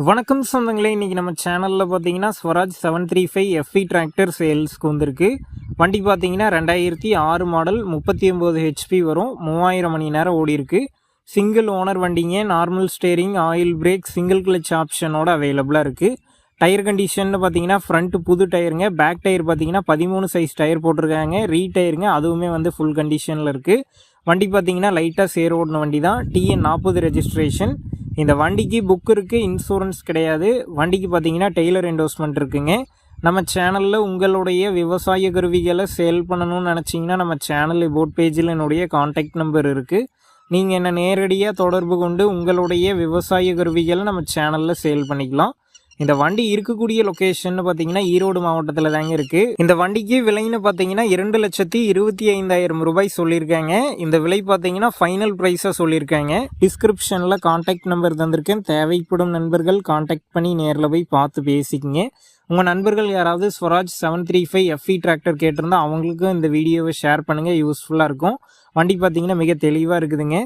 வணக்கம் சொந்தங்களே, இன்றைக்கி நம்ம சேனலில் பார்த்தீங்கன்னா ஸ்வராஜ் 735 எஃப்இ டிராக்டர் சேல்ஸ்க்கு வந்திருக்கு. வண்டி பார்த்தீங்கன்னா 2006 மாடல், 39 ஹெச்பி வரும், 3000 மணி நேரம் ஓடி இருக்கு. சிங்கிள் ஓனர் வண்டிங்க. Normal steering, oil brake, single clutch ஆப்ஷனோட அவைலபிளாக இருக்குது. டயர் கண்டிஷன் பார்த்தீங்கன்னா ஃப்ரண்ட் புது டயருங்க. பேக் டயர் பார்த்தீங்கன்னா 13 சைஸ் டயர் போட்டிருக்காங்க. ரீடயருங்க, அதுவுமே வந்து ஃபுல் கண்டிஷனில் இருக்குது. வண்டி பார்த்தீங்கன்னா லைட்டாக சேர் ஓடின வண்டி தான். TN 40 registration. இந்த வண்டிக்கு புக் இருக்குது, இன்சூரன்ஸ் கிடையாது. வண்டிக்கு பார்த்தீங்கன்னா டெய்லர் என்டோஸ்மெண்ட் இருக்குங்க. நம்ம சேனலில் உங்களுடைய விவசாய கருவிகளை சேல் பண்ணணும்னு நினச்சிங்கன்னா நம்ம சேனல் போட் பேஜில் என்னுடைய காண்டாக்ட் நம்பர் இருக்குது. நீங்கள் என்ன நேரடியாக தொடர்பு கொண்டு உங்களுடைய விவசாய கருவிகளை நம்ம சேனலில் சேல் பண்ணிக்கலாம். இந்த வண்டி இருக்கக்கூடிய லொக்கேஷன் பார்த்தீங்கன்னா ஈரோடு மாவட்டத்தில் தாங்க இருக்குது. இந்த வண்டிக்கு விலைன்னு பார்த்தீங்கன்னா 2,25,000 ரூபாய் சொல்லியிருக்காங்க. இந்த விலை பார்த்தீங்கன்னா ஃபைனல் ப்ரைஸாக சொல்லியிருக்காங்க. டிஸ்கிரிப்ஷனில் காண்டாக்ட் நம்பர் தந்திருக்கேன். தேவைப்படும் நண்பர்கள் காண்டாக்ட் பண்ணி நேரில் போய் பார்த்து பேசிக்கிங்க. உங்கள் நண்பர்கள் யாராவது ஸ்வராஜ் 735 எஃப்இ டிராக்டர் கேட்டிருந்தா அவங்களுக்கும் இந்த வீடியோவை ஷேர் பண்ணுங்கள், யூஸ்ஃபுல்லாக இருக்கும். வண்டி பார்த்தீங்கன்னா மிக தெளிவாக இருக்குதுங்க.